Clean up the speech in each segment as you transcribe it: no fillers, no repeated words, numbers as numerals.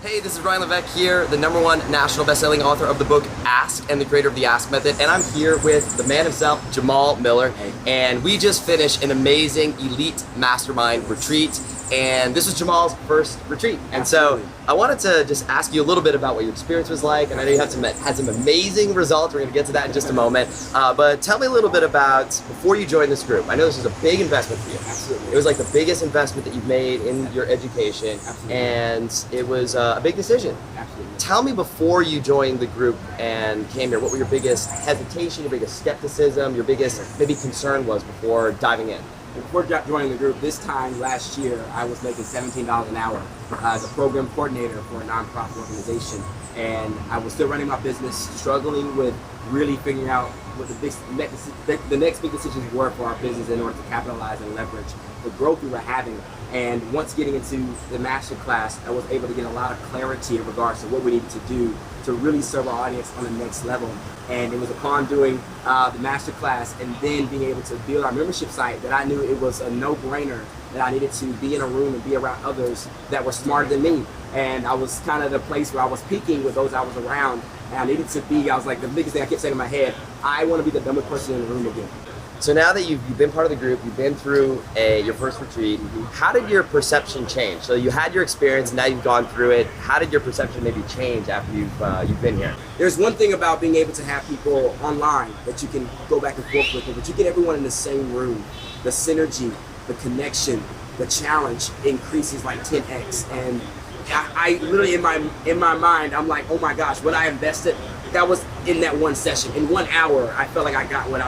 Hey, this is Levesque here, the #1 national best-selling author of the book ASK and the creator of the ASK Method, and I'm here with the man himself, Jamal Miller, and we just finished an amazing elite mastermind retreat, and this was Jamal's first retreat. And so I wanted to just ask you a little bit about what your experience was like, and I know you had some amazing results. We're going to get to that in just a moment, but tell me a little bit about before you joined this group. I know this was a big investment for you. Absolutely. It was like the biggest investment that you've made in your education. Absolutely. And it was a big decision. Absolutely. Tell me before you joined the group and came here, what were your biggest hesitation, your biggest skepticism, your biggest maybe concern was before diving in? Before joining the group, this time last year, I was making $17 an hour as a program coordinator for a nonprofit organization. And I was still running my business, struggling with really figuring out what the next big decisions were for our business in order to capitalize and leverage the growth we were having. And once getting into the masterclass, I was able to get a lot of clarity in regards to what we needed to do to really serve our audience on the next level. And it was upon doing the masterclass and then being able to build our membership site that I knew it was a no-brainer that I needed to be in a room and be around others that were smarter than me. And I was kind of the place where I was peaking with those I was around. And I needed to be, I was like, the biggest thing I kept saying in my head, I want to be the dumbest person in the room again. So now that you've been part of the group, you've been through your first retreat, how did your perception change? So you had your experience, now you've gone through it. How did your perception maybe change after you've been here? There's one thing about being able to have people online that you can go back and forth with, but you get everyone in the same room. The synergy, the connection, the challenge increases like 10x. And I literally in my mind, I'm like, oh my gosh, what I invested, that was in that one session. In 1 hour, I felt like I got what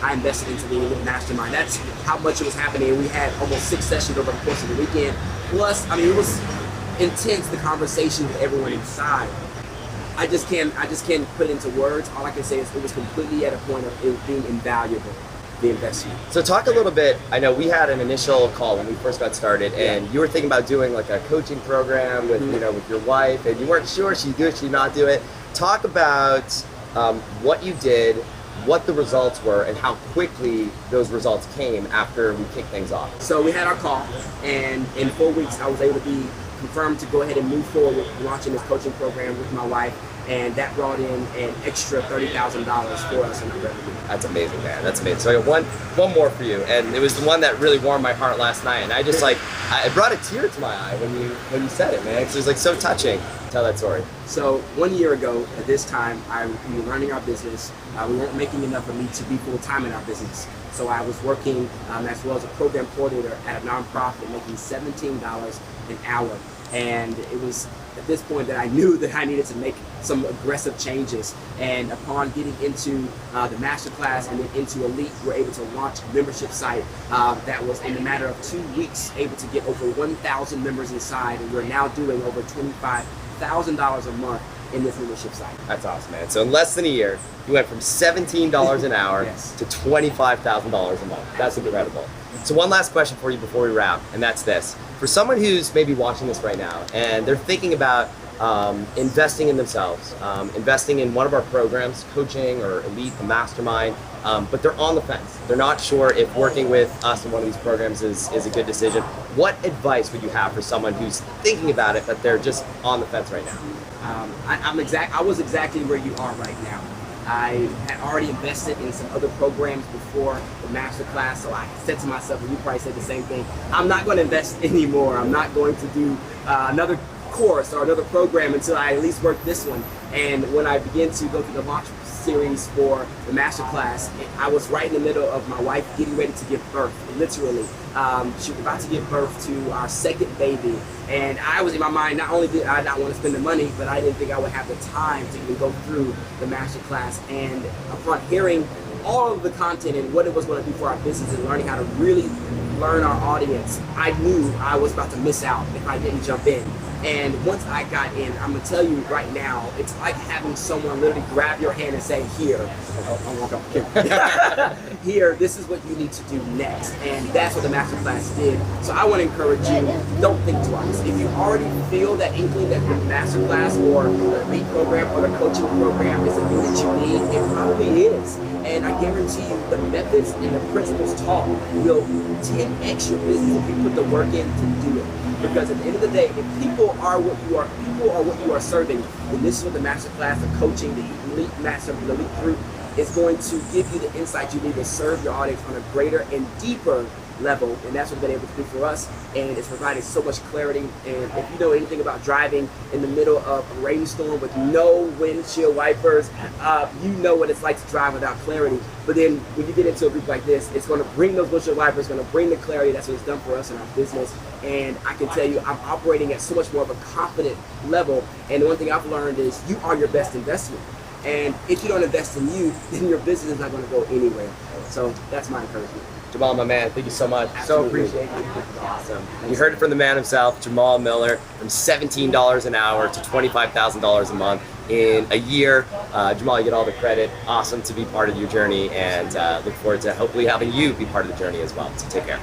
I invested into the mastermind. That's how much it was happening. And we had almost 6 sessions over the course of the weekend. Plus, I mean, it was intense, the conversation with everyone inside. I just can't put it into words. All I can say is it was completely at a point of it being invaluable, the investment. So talk a little bit, I know we had an initial call when we first got started, and you were thinking about doing like a coaching program with, with your wife, and you weren't sure she'd do it, she'd not do it. Talk about what you did, what the results were, and how quickly those results came after we kicked things off. So we had our call, and in 4 weeks I was able to be confirmed to go ahead and move forward with launching this coaching program with my wife, and that brought in an extra $30,000 for us in our revenue. That's amazing, man. That's amazing. So I got one more for you, and it was the one that really warmed my heart last night, and I just it brought a tear to my eye when you said it, man. It was like so touching. Tell that story. So 1 year ago, at this time, we were running our business. We weren't making enough for me to be full-time in our business. So I was working as well as a program coordinator at a nonprofit, making $17 an hour. And it was at this point that I knew that I needed to make some aggressive changes. And upon getting into the masterclass and then into Elite, we were able to launch a membership site that was in a matter of 2 weeks able to get over 1,000 members inside. And we're now doing over $25,000 a month in this membership site. That's awesome, man. So in less than a year, you went from $17 an hour Yes. to $25,000 a month. That's incredible. So one last question for you before we wrap, and that's this. For someone who's maybe watching this right now and they're thinking about investing in themselves, investing in one of our programs, coaching or Elite, the mastermind, but they're on the fence. They're not sure if working with us in one of these programs is a good decision. What advice would you have for someone who's thinking about it, but they're just on the fence right now? I was exactly where you are right now. I had already invested in some other programs before the masterclass, so I said to myself, and you probably said the same thing, I'm not going to invest anymore. I'm not going to do another course or another program until I at least work this one. And when I began to go through the launch series for the masterclass, I was right in the middle of my wife getting ready to give birth, literally. She was about to give birth to our second baby, and I was in my mind, not only did I not want to spend the money, but I didn't think I would have the time to even go through the masterclass. And upon hearing all of the content and what it was going to do for our business and learning how to really learn our audience, I knew I was about to miss out if I didn't jump in. And once I got in, I'm gonna tell you right now, it's like having someone literally grab your hand and say, here, here, this is what you need to do next. And that's what the masterclass did. So I want to encourage you, don't think twice. If you already feel that inkling that the masterclass or the Elite program or the coaching program is the thing that you need, it probably is. And I guarantee you the methods and the principles taught will 10x your business if you put the work in to do it. Because at the end of the day, if people are what you are serving, then this is what the masterclass, the coaching, the elite master, the elite group is going to give you the insight you need to serve your audience on a greater and deeper level, and that's what we've been able to do for us, and it's provided so much clarity. And if you know anything about driving in the middle of a rainstorm with no windshield wipers, you know what it's like to drive without clarity. But then when you get into a group like this, it's going to bring those windshield wipers, going to bring the clarity. That's what it's done for us in our business. And I can tell you, I'm operating at so much more of a confident level. And the one thing I've learned is you are your best investment. And if you don't invest in you, then your business is not going to go anywhere. So that's my encouragement. Jamal, my man, thank you so much. Absolutely. So appreciate you. Awesome. You heard it from the man himself, Jamal Miller, from $17 an hour to $25,000 a month in a year. Jamal, you get all the credit. Awesome to be part of your journey, and look forward to hopefully having you be part of the journey as well. So take care.